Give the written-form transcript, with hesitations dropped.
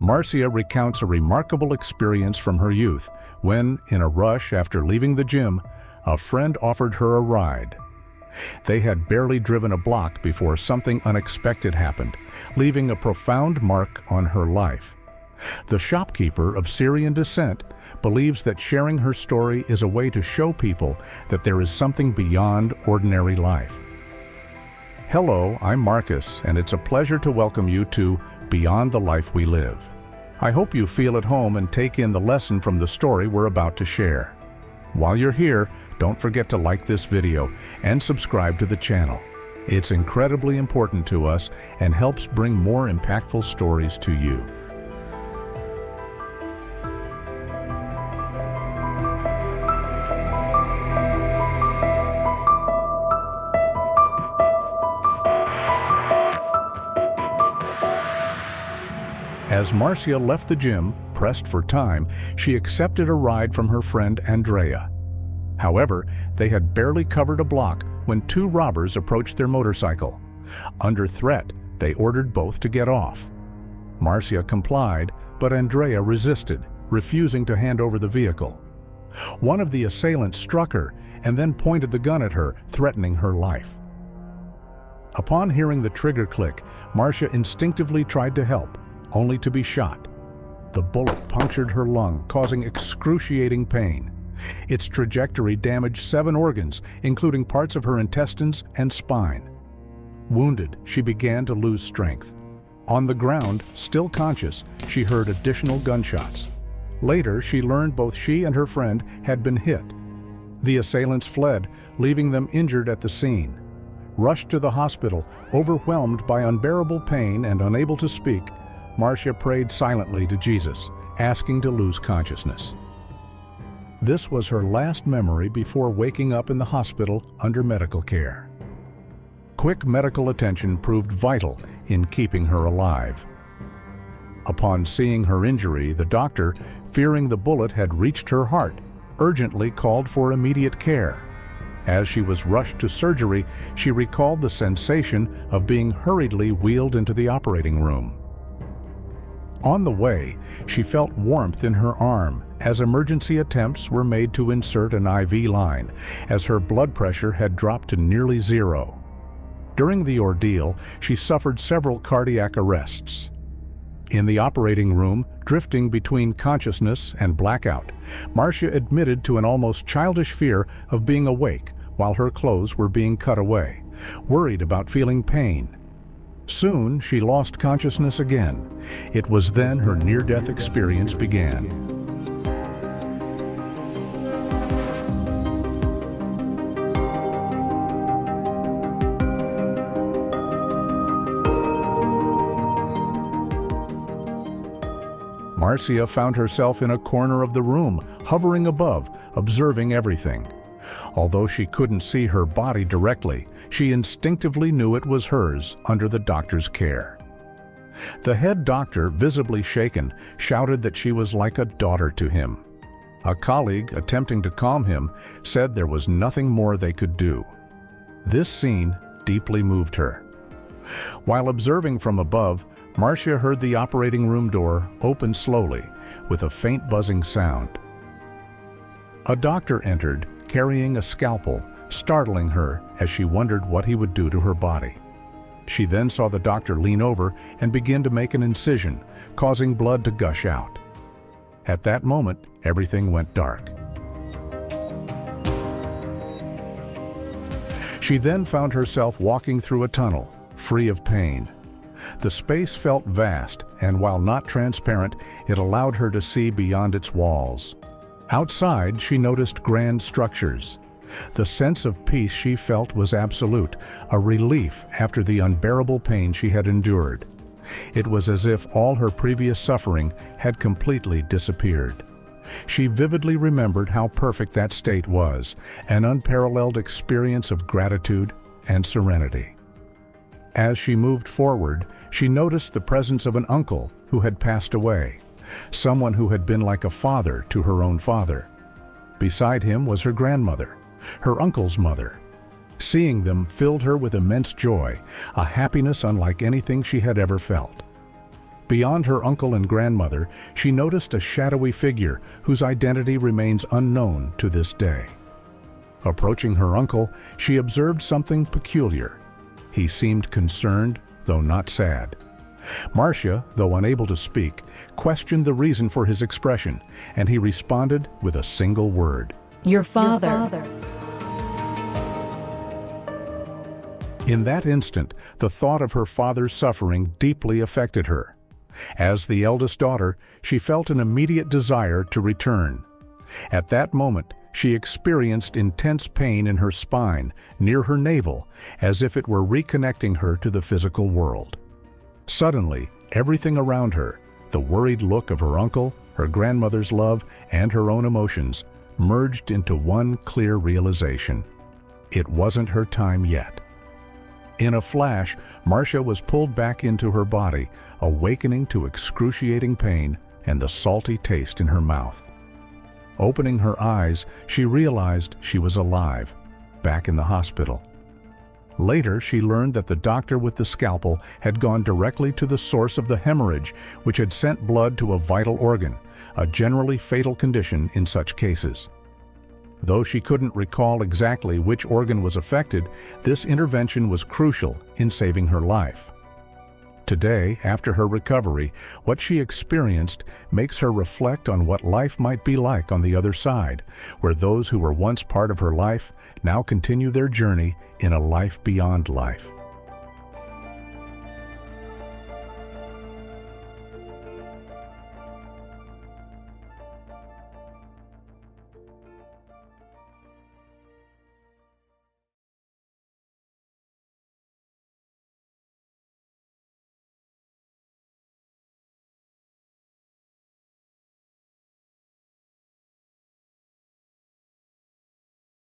Márcia recounts a remarkable experience from her youth when, in a rush after leaving the gym, a friend offered her a ride. They had barely driven a block before something unexpected happened, leaving a profound mark on her life. The shopkeeper of Syrian descent believes that sharing her story is a way to show people that there is something beyond ordinary life. Hello, I'm Marcus, and it's a pleasure to welcome you to Beyond the Life We Live. I hope you feel at home and take in the lesson from the story we're about to share. While you're here, don't forget to like this video and subscribe to the channel. It's incredibly important to us and helps bring more impactful stories to you. As Márcia left the gym, pressed for time, she accepted a ride from her friend Andrea. However, they had barely covered a block when two robbers approached their motorcycle. Under threat, they ordered both to get off. Márcia complied, but Andrea resisted, refusing to hand over the vehicle. One of the assailants struck her and then pointed the gun at her, threatening her life. Upon hearing the trigger click, Márcia instinctively tried to help, only to be shot. The bullet punctured her lung, causing excruciating pain. Its trajectory damaged 7 organs, including parts of her intestines and spine. Wounded, she began to lose strength. On the ground, still conscious, she heard additional gunshots. Later, she learned both she and her friend had been hit. The assailants fled, leaving them injured at the scene. Rushed to the hospital, overwhelmed by unbearable pain and unable to speak, Márcia prayed silently to Jesus, asking to lose consciousness. This was her last memory before waking up in the hospital under medical care. Quick medical attention proved vital in keeping her alive. Upon seeing her injury, the doctor, fearing the bullet had reached her heart, urgently called for immediate care. As she was rushed to surgery, she recalled the sensation of being hurriedly wheeled into the operating room. On the way, she felt warmth in her arm as emergency attempts were made to insert an IV line, as her blood pressure had dropped to nearly 0. During the ordeal, she suffered several cardiac arrests. In the operating room, drifting between consciousness and blackout, Márcia admitted to an almost childish fear of being awake while her clothes were being cut away, worried about feeling pain. Soon, she lost consciousness again. It was then her near-death experience began. Márcia found herself in a corner of the room, hovering above, observing everything. Although she couldn't see her body directly, she instinctively knew it was hers under the doctor's care. The head doctor, visibly shaken, shouted that she was like a daughter to him. A colleague, attempting to calm him, said there was nothing more they could do. This scene deeply moved her. While observing from above, Márcia heard the operating room door open slowly, with a faint buzzing sound. A doctor entered, carrying a scalpel, startling her as she wondered what he would do to her body. She then saw the doctor lean over and begin to make an incision, causing blood to gush out. At that moment, everything went dark. She then found herself walking through a tunnel, free of pain. The space felt vast, and while not transparent, it allowed her to see beyond its walls. Outside, she noticed grand structures. The sense of peace she felt was absolute, a relief after the unbearable pain she had endured. It was as if all her previous suffering had completely disappeared. She vividly remembered how perfect that state was, an unparalleled experience of gratitude and serenity. As she moved forward, she noticed the presence of an uncle who had passed away, someone who had been like a father to her own father. Beside him was her grandmother, her uncle's mother. Seeing them filled her with immense joy, a happiness unlike anything she had ever felt. Beyond her uncle and grandmother, she noticed a shadowy figure whose identity remains unknown to this day. Approaching her uncle, she observed something peculiar. He seemed concerned, though not sad. Márcia, though unable to speak, questioned the reason for his expression, and he responded with a single word: Your father. In that instant, the thought of her father's suffering deeply affected her. As the eldest daughter, she felt an immediate desire to return. At that moment, she experienced intense pain in her spine, near her navel, as if it were reconnecting her to the physical world. Suddenly, everything around her, the worried look of her uncle, her grandmother's love, and her own emotions, merged into one clear realization. It wasn't her time yet. In a flash, Márcia was pulled back into her body, awakening to excruciating pain and the salty taste in her mouth. Opening her eyes, she realized she was alive, back in the hospital. Later, she learned that the doctor with the scalpel had gone directly to the source of the hemorrhage, which had sent blood to a vital organ, a generally fatal condition in such cases. Though she couldn't recall exactly which organ was affected, this intervention was crucial in saving her life. Today, after her recovery, what she experienced makes her reflect on what life might be like on the other side, where those who were once part of her life now continue their journey in a life beyond life.